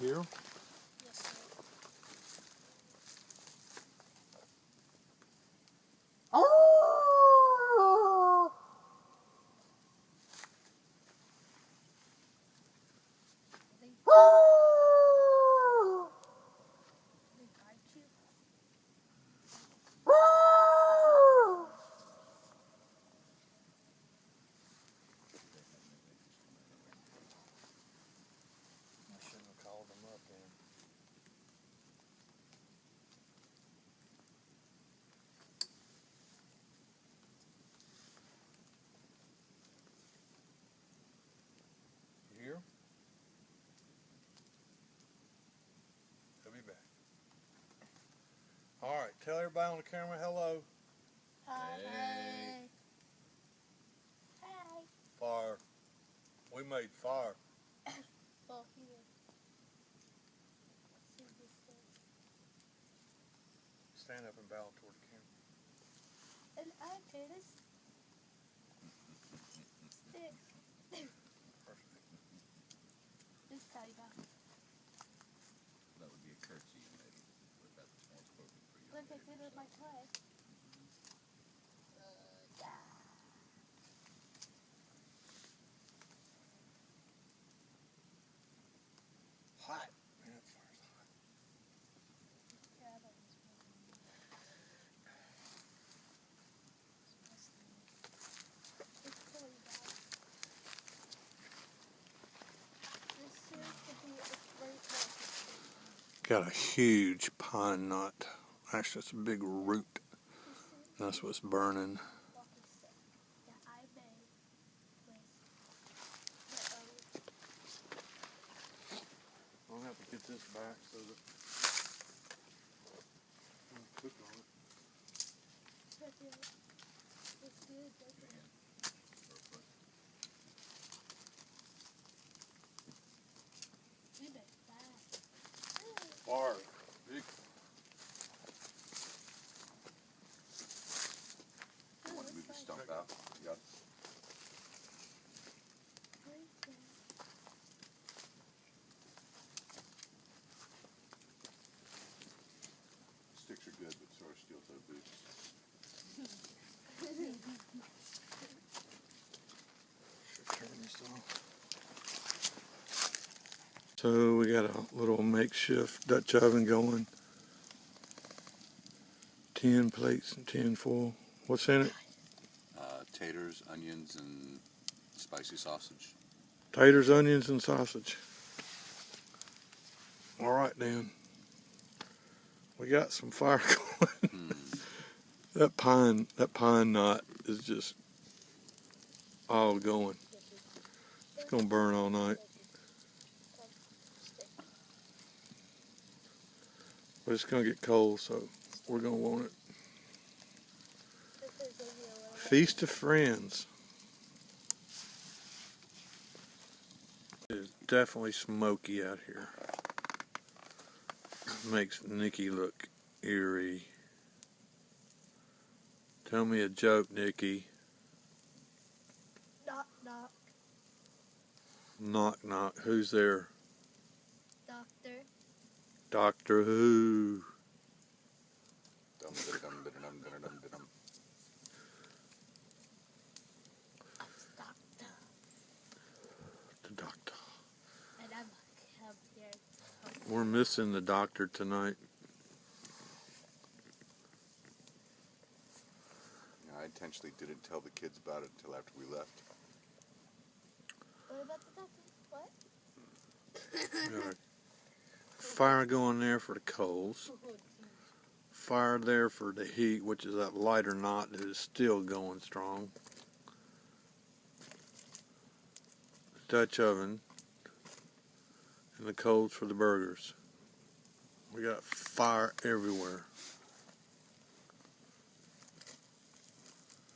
You hear? Yes, sir. Oh! They guide you. I shouldn't have called them up then. You hear? He'll be back. All right, tell everybody on the camera hello. Hi. Hey. Hi. Fire. We made fire. Well, here. See this thing. Stand up and bow toward the camera. And I did this. Stick. Perfect. This guy got. That would be a curtsy, maybe, but that's more appropriate for you. Look, I did it with my tongue. Hot. Man, that fire's hot. Yeah, that was it's really bad. This seems to be a great one. Got a huge pine knot. Actually, it's a big root. That's what's burning. Walking stick that I made with I'll have to get this back so that I'll cook on it. it's good, doesn't it? We made that. Fire. Big. Want to move the stump out? You got it? Sticks are good, but so are steel-toe boots. Should turn this off. So we got a little makeshift Dutch oven going. 10 plates and 10 foil. What's in it? Taters, onions, and spicy sausage. Taters, onions, and sausage. All right, then. We got some fire going. That pine knot is just all going. It's gonna burn all night. But it's gonna get cold, so we're gonna want it. Feast of Friends. It is definitely smoky out here. Makes Nikki look eerie. Tell me a joke, Nikki. Knock, knock. Knock, knock. Who's there? Doctor. Doctor Who. Dum-da-dum-da-dum-da-dum-da-dum. Doctor. The doctor. And I'm here. We're missing the doctor tonight. I intentionally didn't tell the kids about it until after we left. What about the doctor? What? We got a fire going there for the coals. Fire there for the heat, which is that lighter knot that is still going strong. Dutch oven. And the coals for the burgers. We got fire everywhere.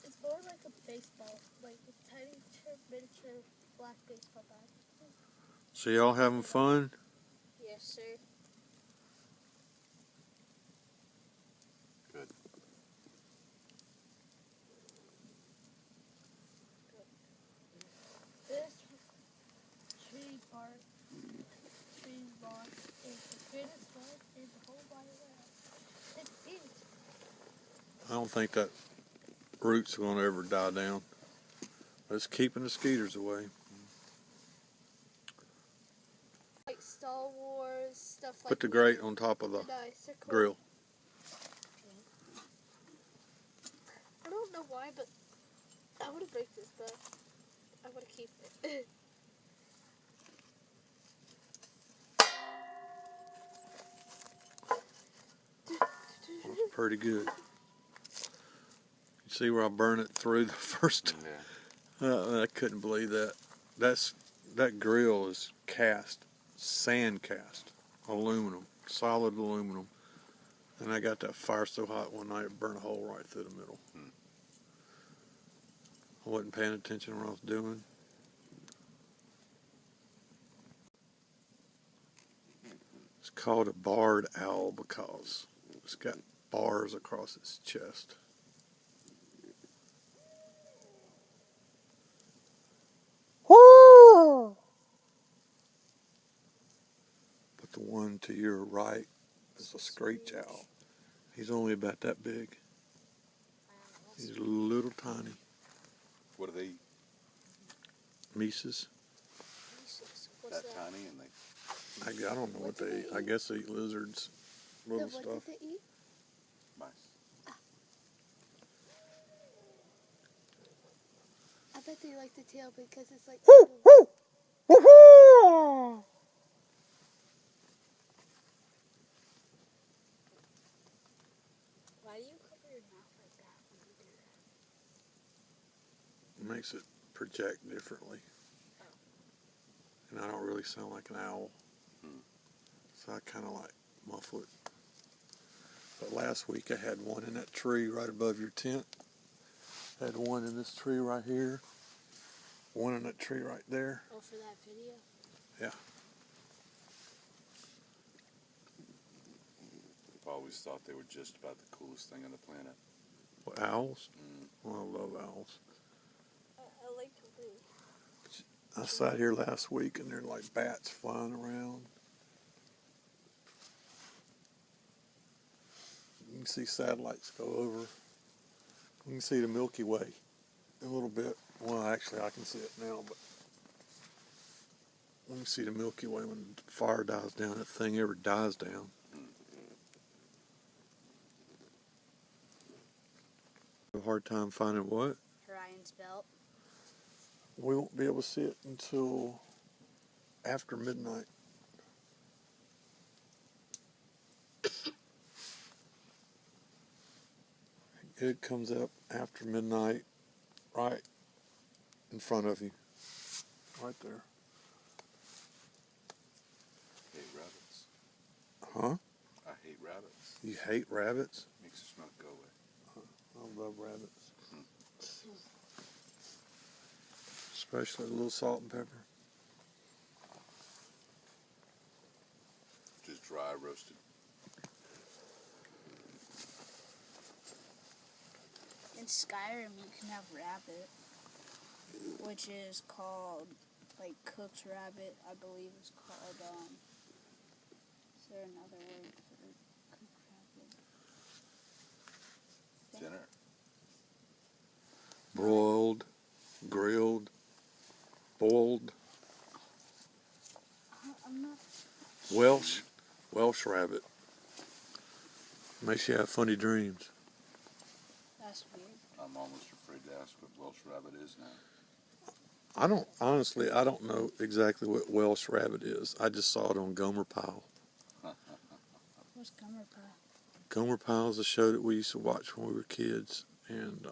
It's more like a baseball, like a tiny miniature black baseball bat. So y'all having fun? Yes, sir. Good. This tree bark, tree bark Greatest one in the whole wide world. It's huge. I don't think that root's going to ever die down. It's keeping the skeeters away. Like Star Wars, stuff like Put the grate on top of the nice. They're cool. grill. I don't know why, but I want to break this, but I want to keep it. It's pretty good. You see where I burned it through the first time? Yeah. I couldn't believe that. That grill is cast, sand cast, aluminum, solid aluminum. And I got that fire so hot one night it burned a hole right through the middle. I wasn't paying attention to what I was doing. It's called a barred owl because it's got bars across its chest. Woo! But the one to your right is a screech owl. He's only about that big. He's a little tiny. What do they eat? Mises. What's That that? tiny and they. I don't know what What do they they eat. eat? I guess they eat lizards, little What stuff. did they eat? Mice. I bet they like the tail because it's like. Why do you cover your mouth like that when you do that? It makes it project differently. And I don't really sound like an owl. So I kind of like muffle it. But last week I had one in that tree right above your tent. Had one in this tree right here. One in that tree right there. Oh, for that video? Yeah. I've always thought they were just about the coolest thing on the planet. Well, owls? Well, I love owls. I like to blue. I sat here last week and there are like bats flying around. You can see satellites go over. You can see the Milky Way a little bit. Well, actually, I can see it now, but you can see the Milky Way when the fire dies down. That thing ever dies down. A hard time finding what? Orion's belt. We won't be able to see it until after midnight. It comes up after midnight, right in front of you. Right there. Hate rabbits. Huh? I hate rabbits. You hate rabbits? Makes the smoke go away. I love rabbits. Especially a little salt and pepper. Just dry roasted. In Skyrim, you can have rabbit, which is called, like, cooked rabbit, I believe it's called, is there another word for cooked rabbit? Dinner. Broiled, grilled, boiled. I'm not... Welsh rabbit. Makes you have funny dreams. That's weird. I'm almost afraid to ask what Welsh rabbit is now. I don't know exactly what Welsh rabbit is. I just saw it on Gomer Pyle. What's Gomer Pyle? Gomer Pyle is a show that we used to watch when we were kids, and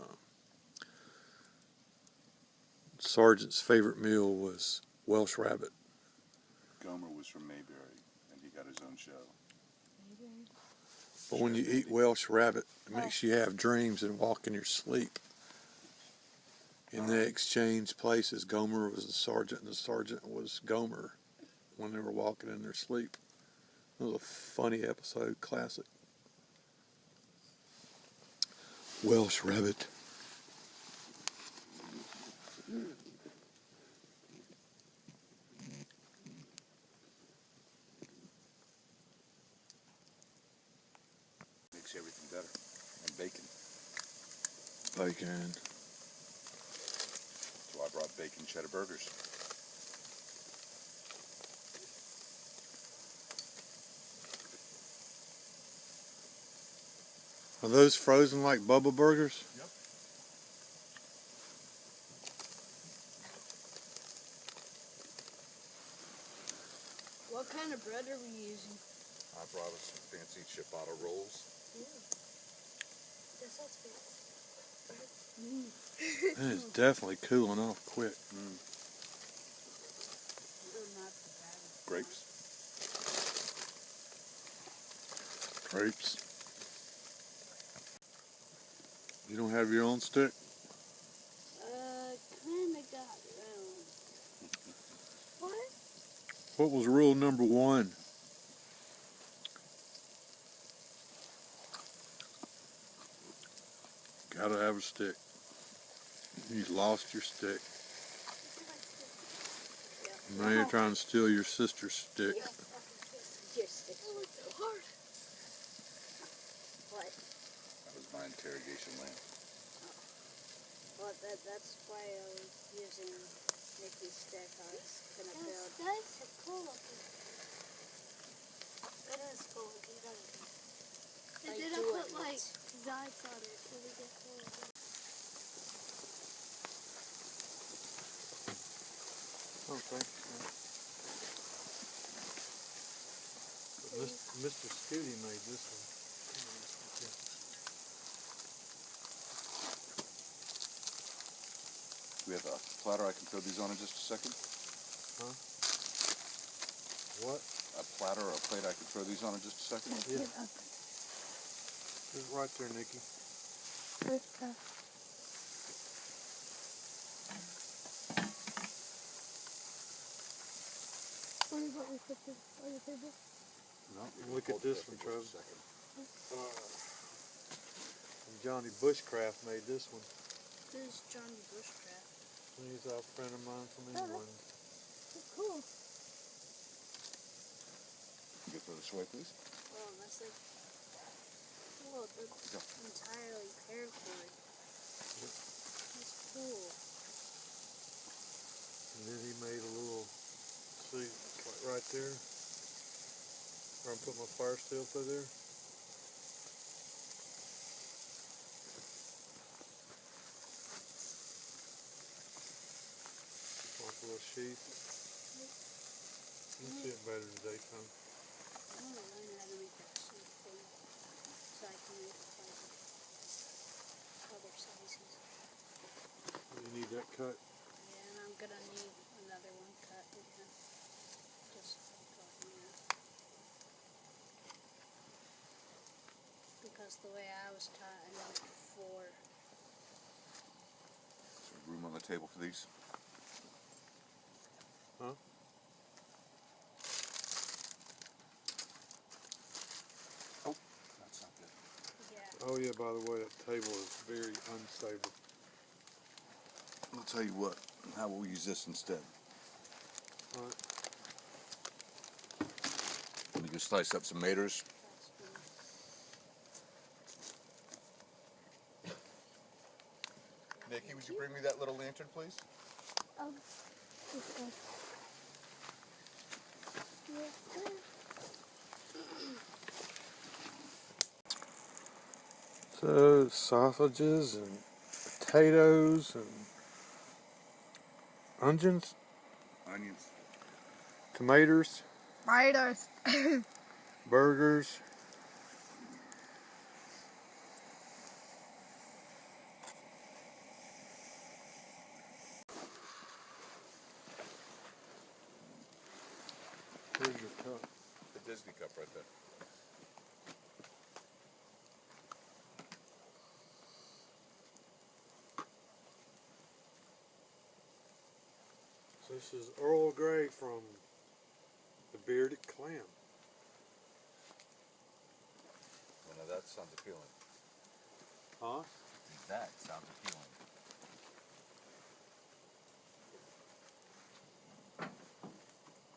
Sergeant's favorite meal was Welsh rabbit. Gomer was from Mayberry, and he got his own show. But when you eat Welsh rabbit, it makes you have dreams and walk in your sleep. And they exchanged places. Gomer was the sergeant, and the sergeant was Gomer when they were walking in their sleep. It was a funny episode, classic. Welsh rabbit. better. And bacon. Bacon. So I brought bacon cheddar burgers. Are those frozen like Bubba burgers? Yep. What kind of bread are we using? I brought us some fancy ciabatta rolls. That sounds fancy. It is definitely cooling off quick. Grapes. Grapes. You don't have your own stick? Kinda got round. What? What was rule number 1? Gotta have a stick. You lost your stick. Now you're trying to steal your sister's stick. Your stick. That was so hard. What? That was my interrogation lamp. Well, that's why I was using Nikki's stick. I was gonna build. That's cool looking. It is cool looking, doesn't it? And then I put like designs on it so we get cool looking. Oh, thanks. Mr. Scooty made this one. We have a platter I can throw these on in just a second. Huh? What? A platter or a plate I can throw these on in just a second. Yeah. It's right there, Nikki. What is what we put this on the table? No, Look at this one, Trevor. Johnny Bushcraft made this one. Who's Johnny Bushcraft? He's a friend of mine from England. That's cool. You can throw this away, please. Oh, that's like. Oh, that's entirely paracord. That's cool. And then he made a little, see, like right there, where I'm putting my fire steel through there. Like a little sheath. You see it better in the daytime. I want to learn how to make that sheet thing so I can make like other sizes. You need that cut. Yeah, and I'm gonna need another one cut again. Just like that. Because the way I was taught, I know 4. Is there room on the table for these? Huh? Oh, that's not good. Yeah. Oh yeah, by the way, that table is very unstable. I'll tell you what, how we'll use this instead. Alright. Let me just slice up some maters. That's good. Nikki, would you bring me that little lantern, please? This one. Yes, sir. So, sausages and potatoes and onions, tomatoes, Tomatoes. burgers. Here's your cup. The Disney cup right there. So this is Earl Grey from the Bearded Clam. Well, now that sounds appealing. Huh? That sounds appealing.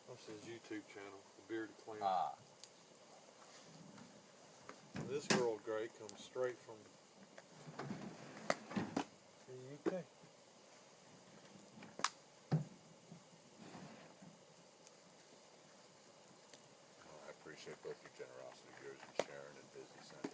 That's his YouTube channel, the Bearded Clam. Ah. This Earl Grey comes straight from the UK. I appreciate both your generosity, yours and Sharon, and Busy sending.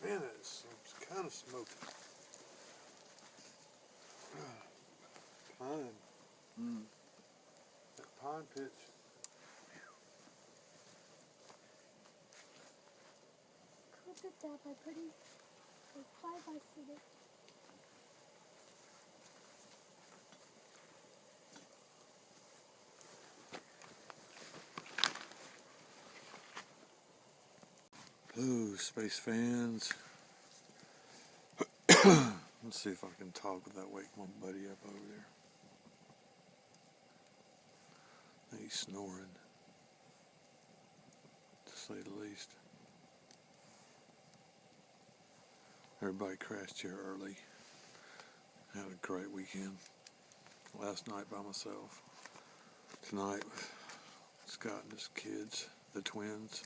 Man, it's kind of smoky. Pine. That pine pitch. Could put that by putting like 5 by in it. Ooh, space fans. Let's see if I can talk without waking my buddy up over there. He's snoring, to say the least. Everybody crashed here early. Had a great weekend. Last night by myself. Tonight with Scott and his kids, the twins.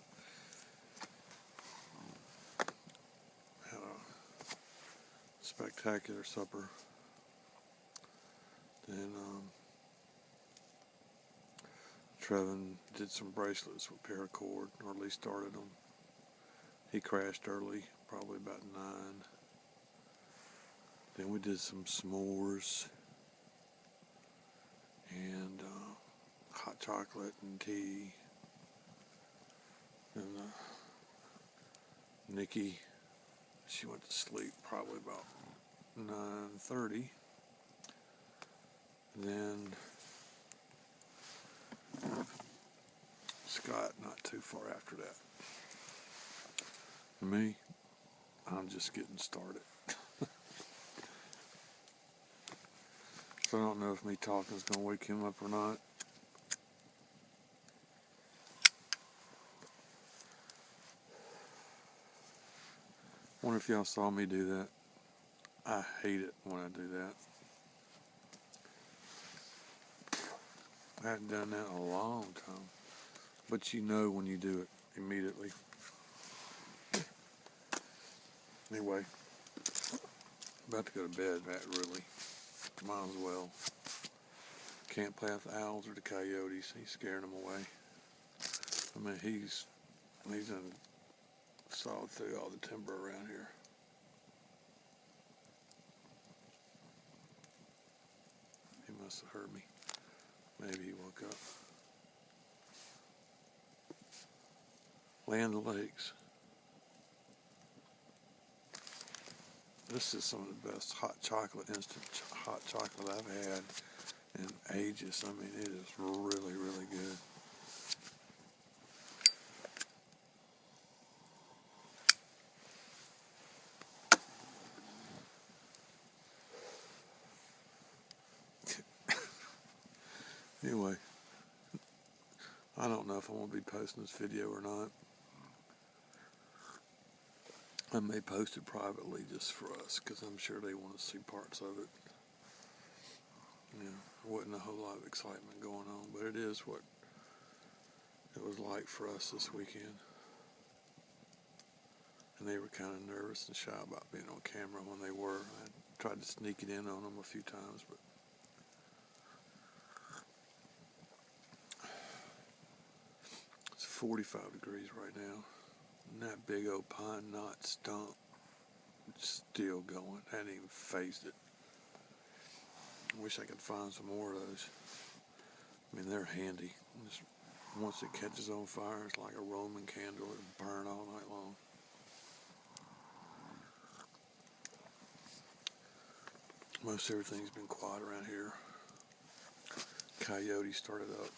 Had a spectacular supper. Then Trevin did some bracelets with paracord, or at least started them. He crashed early, probably about 9. Then we did some s'mores and hot chocolate and tea. And Nikki, she went to sleep probably about 9:30. Then Scott not too far after that. For me, I'm just getting started. So I don't know if me talking is going to wake him up or not. Wonder if y'all saw me do that. I hate it when I do that. I hadn't done that in a long time. But you know when you do it immediately. Anyway, about to go to bed, Matt, really. Might as well. Can't play with the owls or the coyotes. He's scaring them away. I mean, he's done sawed through all the timber around here. He must have heard me. Maybe he woke up. Land Lakes. This is some of the best hot chocolate, instant hot chocolate I've had in ages. I mean, it is really, really good. Anyway, I don't know if I'm going to be posting this video or not. I may post it privately just for us, because I'm sure they want to see parts of it. You know, there wasn't a whole lot of excitement going on, but it is what it was like for us this weekend. And they were kind of nervous and shy about being on camera when they were. I tried to sneak it in on them a few times, but it's 45 degrees right now. And that big old pine knot stump still going. I hadn't even phased it. I wish I could find some more of those. I mean, they're handy. Just, once it catches on fire, it's like a Roman candle. It'll burn all night long. Most everything's been quiet around here. coyote started up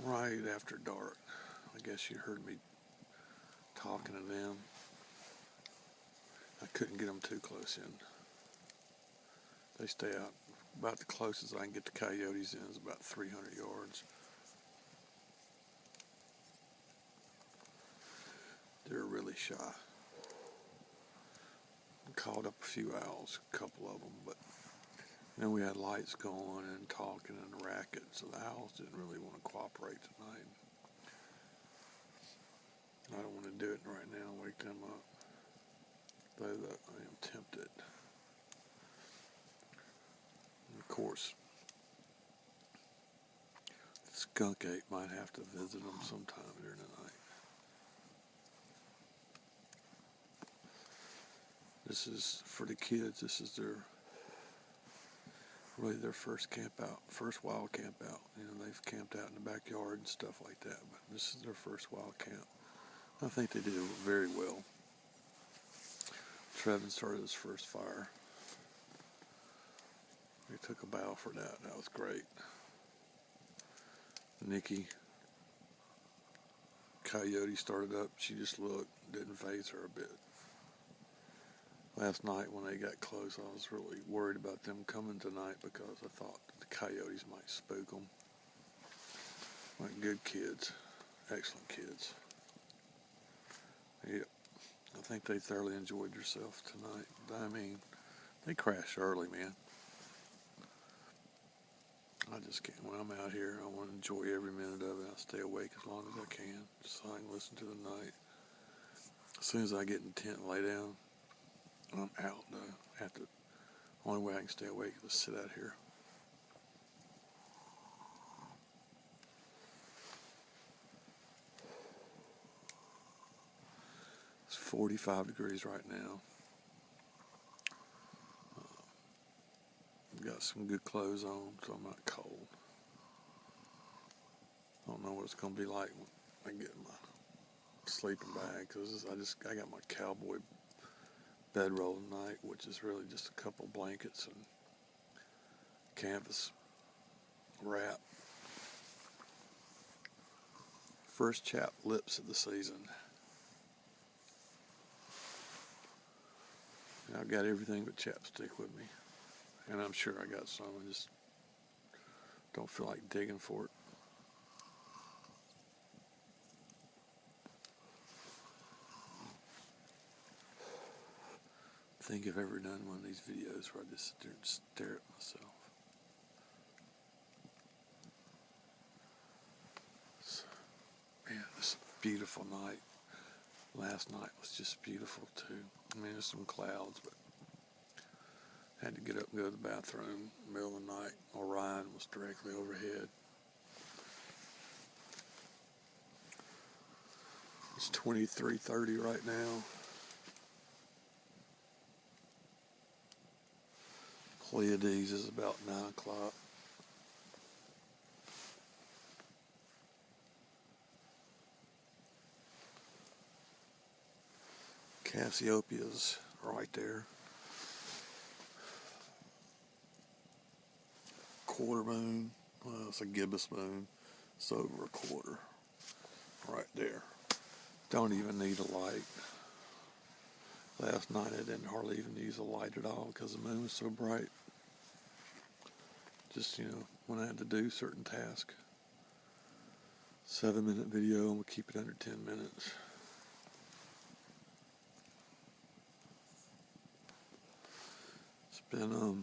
right after dark. I guess you heard me talking to them. I couldn't get them too close in. They stay out. About the closest I can get the coyotes in is about 300 yards. They're really shy. Called up a few owls, a couple of them, but then we had lights going and talking and a racket, so the owls didn't really want to cooperate tonight. I don't want to do it right now, wake them up, though I am tempted. And of course, the skunk ape might have to visit them sometime during the night. This is, for the kids, this is really their first camp out, first wild camp out. You know, they've camped out in the backyard and stuff like that, but this is their first wild camp. I think they did very well. Trevin started his first fire. They took a bow for that. That was great. Nikki, coyote started up. She just looked, didn't faze her a bit. Last night when they got close, I was really worried about them coming tonight because I thought the coyotes might spook them. Like good kids, excellent kids. Yep, I think they thoroughly enjoyed themselves tonight. I mean, they crashed early, man. I just can't. When I'm out here, I want to enjoy every minute of it. I stay awake as long as I can, so I can listen to the night. As soon as I get in the tent and lay down, I'm out though. Only way I can stay awake is to sit out here. It's 45 degrees right now. Got some good clothes on, so I'm not cold. I don't know what it's gonna be like when I get in my sleeping bag, because I got my cowboy bedroll tonight, which is really just a couple blankets and canvas wrap. First chap lips of the season. And I've got everything but chapstick with me, and I'm sure I got some. I just don't feel like digging for it. I think I've ever done one of these videos where I just sit there and stare at myself. So, man, this beautiful night. Last night was just beautiful too. I mean, there's some clouds, but I had to get up and go to the bathroom in the middle of the night. Orion was directly overhead. It's 23:30 right now. Pleiades is about 9 o'clock. Cassiopeia's right there. Quarter moon. Well, it's a gibbous moon. It's over a quarter. Right there. Don't even need a light. Last night I didn't hardly even use a light at all because the moon was so bright. Just, when I had to do certain tasks. 7-minute video, and we'll keep it under 10 minutes. It's been a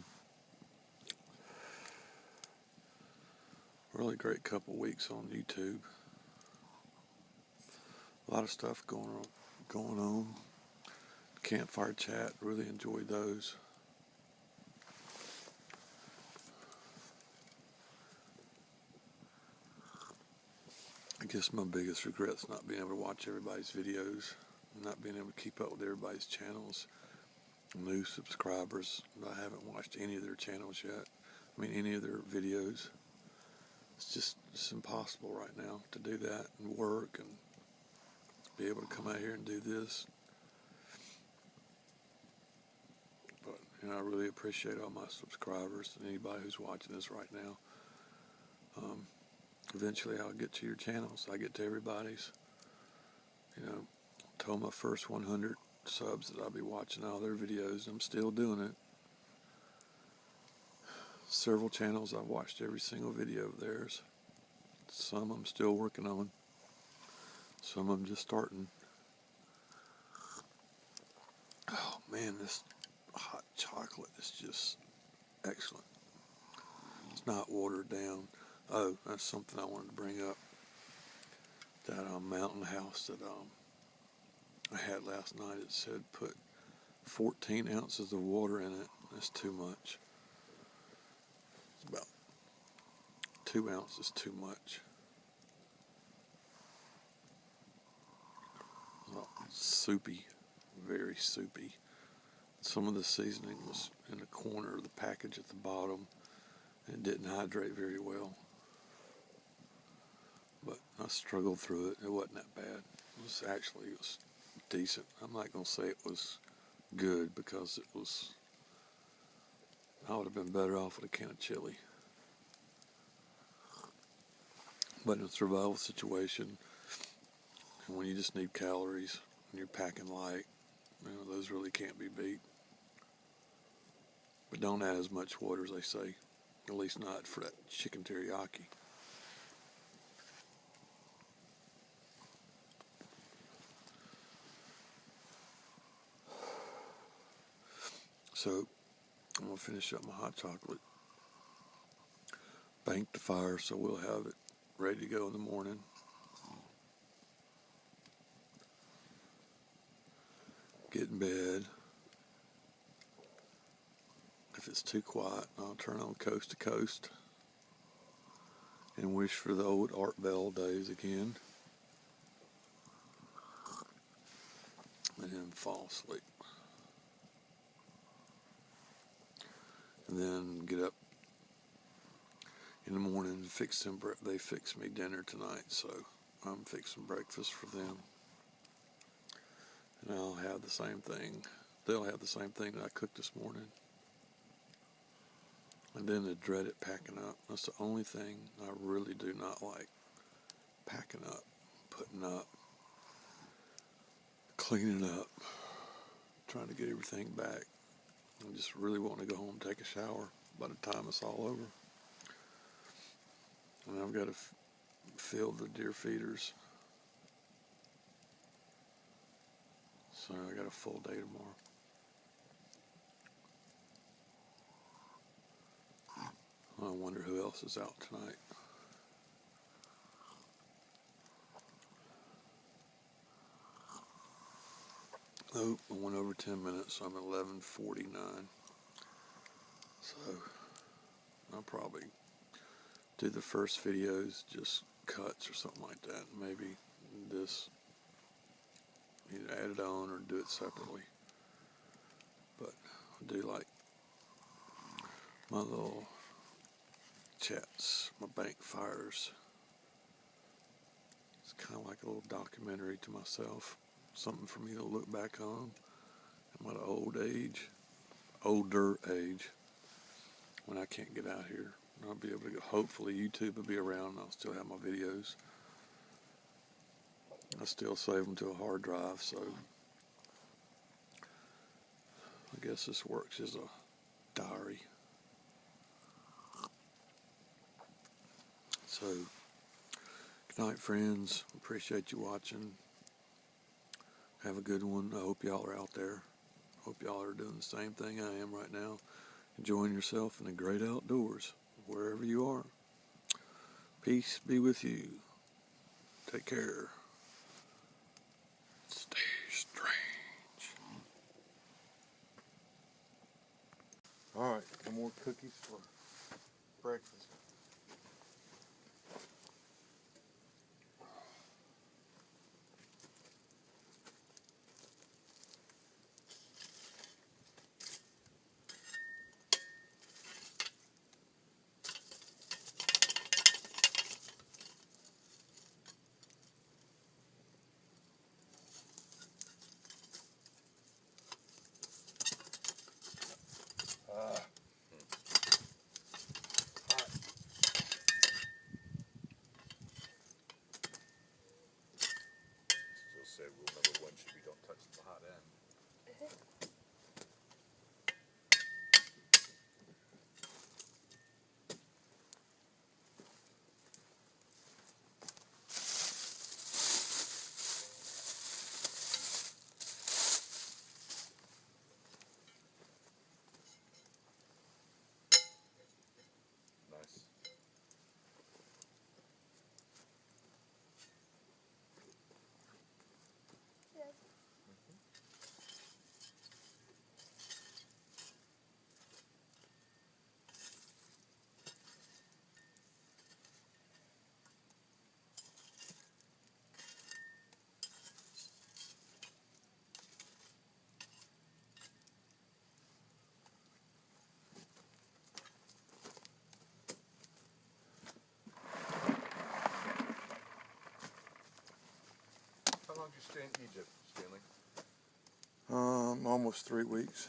really great couple weeks on YouTube. A lot of stuff going on. Campfire chat, really enjoyed those. I guess my biggest regret is not being able to watch everybody's videos, not being able to keep up with everybody's channels. New subscribers, I haven't watched any of their channels yet. I mean, any of their videos. It's impossible right now to do that and work and be able to come out here and do this. But, I really appreciate all my subscribers and anybody who's watching this right now. Eventually I'll get to your channels. I get to everybody's. You know, told my first 100 subs that I'll be watching all their videos. I'm still doing it. Several channels I've watched every single video of theirs. Some I'm still working on. Some I'm just starting. Oh man, this hot chocolate is just excellent. It's not watered down. Oh, that's something I wanted to bring up. That mountain house that I had last night, it said put 14 ounces of water in it. That's too much. It's about 2 ounces too much. Well, soupy, very soupy. Some of the seasoning was in the corner of the package at the bottom, and it didn't hydrate very well. But I struggled through it. It wasn't that bad. It was decent. I'm not going to say it was good because I would have been better off with a can of chili. But in a survival situation, and when you just need calories, and you're packing light, you know, those really can't be beat. But don't add as much water as they say. At least not for that chicken teriyaki. So, I'm going to finish up my hot chocolate. Bank the fire so we'll have it ready to go in the morning. Get in bed. If it's too quiet, I'll turn on Coast to Coast and wish for the old Art Bell days again. And then fall asleep. And then get up in the morning and fix them. They fix me dinner tonight, so I'm fixing breakfast for them. And I'll have the same thing. They'll have the same thing that I cooked this morning. And then the dreaded packing up. That's the only thing I really do not like. Packing up, putting up, cleaning up, trying to get everything back. I just really want to go home and take a shower by the time it's all over. And I've got to fill the deer feeders. So I got a full day tomorrow. I wonder who else is out tonight. Oh, I went over 10 minutes, so I'm at 11:49. So I'll probably do the first videos, just cuts or something like that. Maybe this, either add it on or do it separately. But I do like my little chats, my bank fires. It's kind of like a little documentary to myself. Something for me to look back on at my older age, when I can't get out here. I'll be able to go. Hopefully YouTube will be around and I'll still have my videos. I still save them to a hard drive, so I guess this works as a diary. So, good night, friends. Appreciate you watching. Have a good one. I hope y'all are out there. Hope y'all are doing the same thing I am right now. Enjoying yourself in the great outdoors, wherever you are. Peace be with you. Take care. Stay strange. All right, no more cookies for breakfast. All right. stay in Egypt, Stanley? Almost 3 weeks.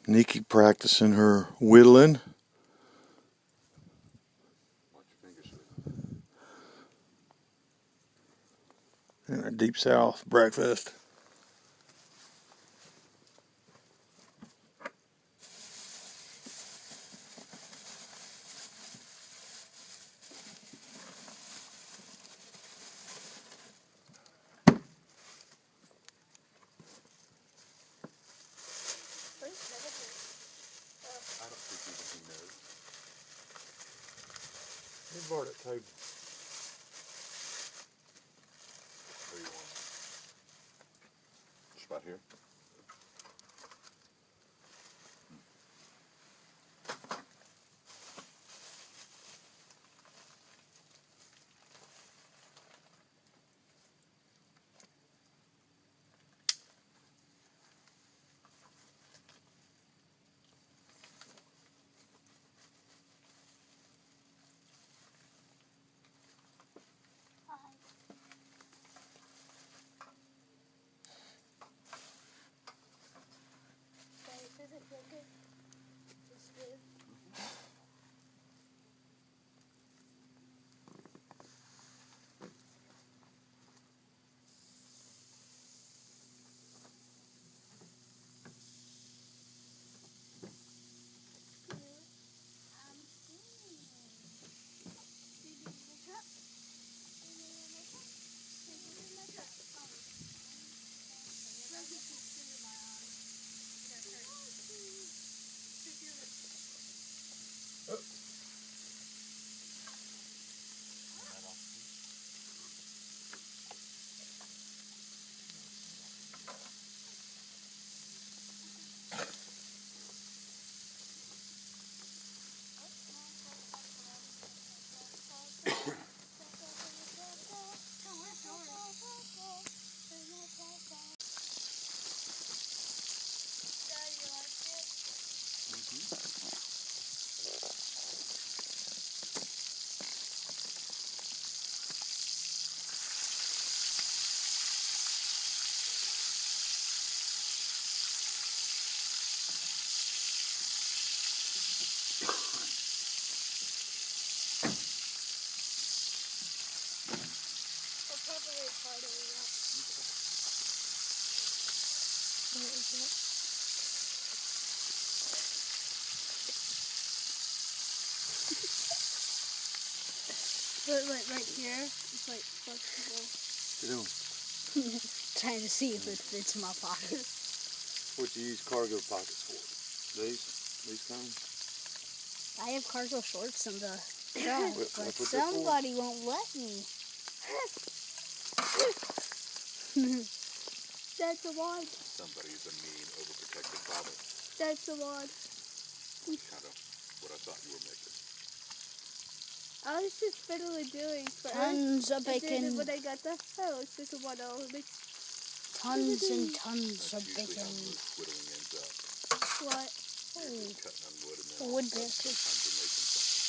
Nikki practicing her whittling. Watch your fingers, sweetie. And our Deep South breakfast. I don't think even he knows. Who brought that table? Where you want it? Just about here? Does it feel good? It's good. But like right here, it's like flexible. What you doing? Trying to see if it fits my pocket. What you use cargo pockets for? These kinds? I have cargo shorts in the trunk, What but they're for? somebody won't let me. That's a wand. Somebody is a mean, overprotective father. That's a wand. Kind of what I thought you were making. I was just fiddly doing first. Tons of And then bacon. when I got the it's just a one I'll make Tons and tons That's of usually bacon. how most whittling ends up. what? You're just cutting on wood and then A all wood of a sudden biscuit. sometimes you're making something.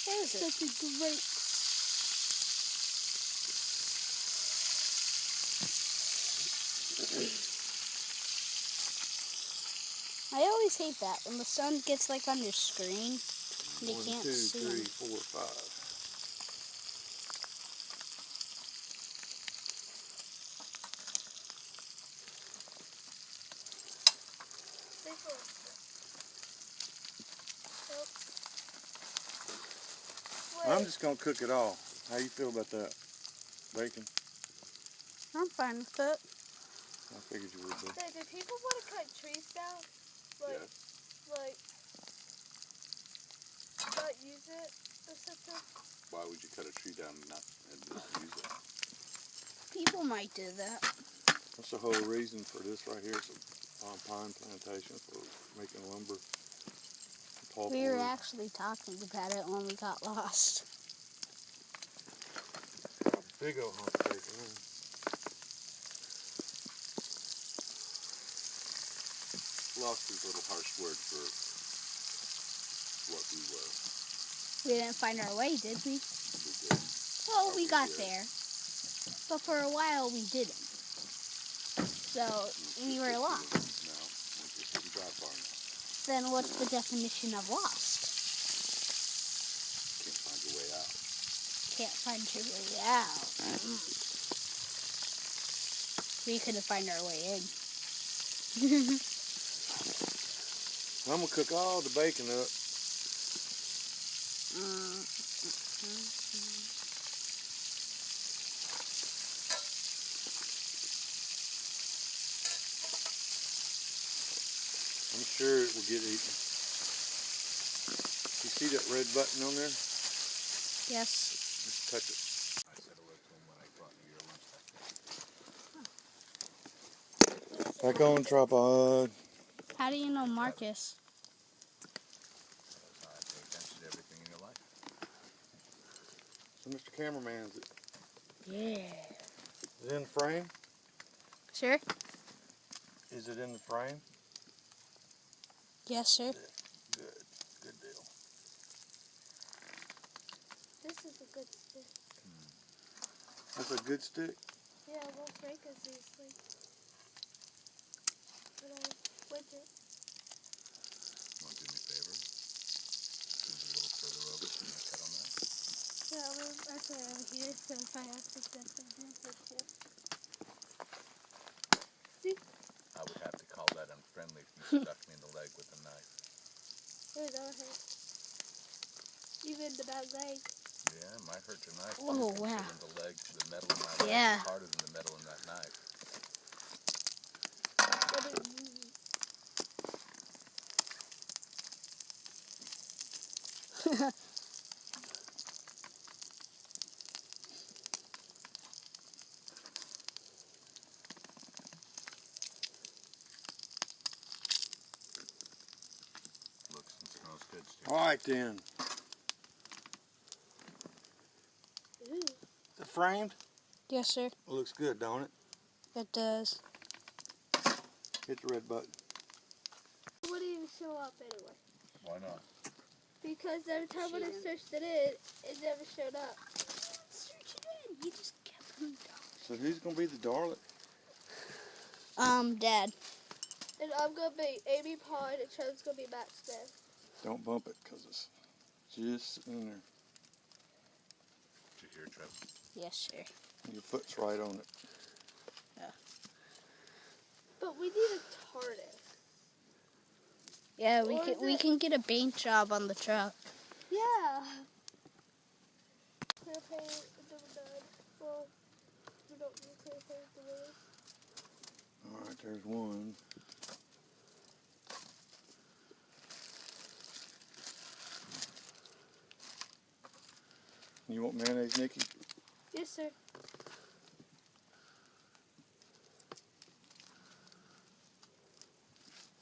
Where is it? Such a great. I always hate that when the sun gets like on your screen. You 1, can't 2, see 3, them. 4, 5. I'm just gonna cook it all. How you feel about that? Bacon? I'm fine with it. I figured you would be. Dad, do people want to cut trees down? Like, Yes. like, not use it or something? Why would you cut a tree down and not use it? People might do that. That's the whole reason for this right here. It's a pine plantation for making lumber. We were Pulpwood. actually talking about it when we got lost. Big old hunk of bacon. Lost is a little harsh word for what we were. We didn't find our way, did we? Well, we got there, but for a while we didn't. So we were lost. No, we just didn't drive far enough. Then what's the definition of lost? Can't find your way out. Can't find your way out. We couldn't find our way in. I'm gonna cook all the bacon up. I'm sure it will get eaten. You see that red button on there? Yes. Just touch it. I said hello to him when I brought you your lunch that day. Back on tripod. How do you know Marcus? That's how I pay attention to everything in your life. So Mr. Cameraman's it. Yeah. Is it in the frame? Sure? Is it in the frame? Yes, sir. Good. Good deal. This is a good stick. That's a good stick. Yeah, well, Frank is usually. But I went it. Want to do me a favor? Move a little further over so you can cut on that. Yeah, well, that's why I'm here, so if I have to step in here, that's cool. See? I would have to call that unfriendly if you stuck me in the leg with a knife. Wait, go ahead. Even the back leg. Yeah, it might hurt your knife. Oh, too, wow. considering the leg, the metal in my leg Yeah. is harder than the metal in that knife. But it, Looks and smells good, Steve. All right then. ooh. Is it framed? Yes, sir. It looks good, don't it? It does. Hit the red button. It wouldn't even show up anyway. Why not? Because every time when I Shouldn't. searched it in, it never showed up. Search it in. You just kept them down. So who's gonna be the darling? Dad. And I'm going to be Amy Pond, and Trent's going to be Matt Smith. Don't bump it, cause it's just sitting in there. Did you hear, Trev? Yes, sir. Your foot's right on it. But we need a TARDIS. Yeah, Or is we it- can get a paint job on the truck. Yeah. Clear paint, double done. Well, we don't need clear paint the way. All right, there's one. You want mayonnaise, Nikki? Yes, sir.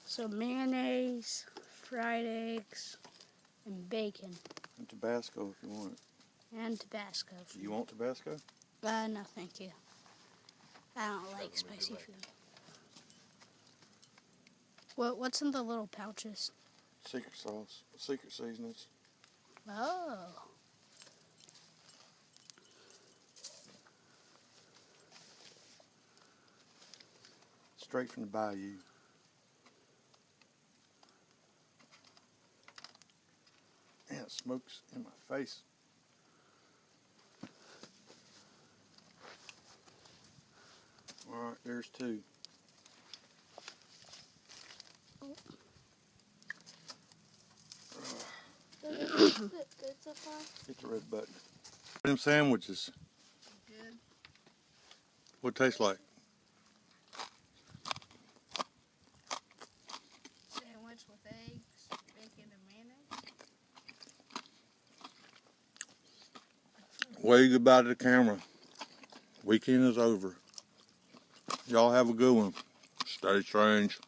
So mayonnaise, fried eggs, and bacon, And Tabasco if you want it. and Tabasco. You want Tabasco? No, thank you. I don't like Doesn't look spicy like- food. What's in the little pouches? Secret sauce, secret seasonings. Oh. Straight from the bayou. Man, it smokes in my face. All right, there's two. Does it taste good so far? Hit the red button. Them sandwiches. Good. What it taste like? Sandwich with eggs, bacon, and mayonnaise. Wave goodbye to the camera. Weekend is over. Y'all have a good one. Stay strange.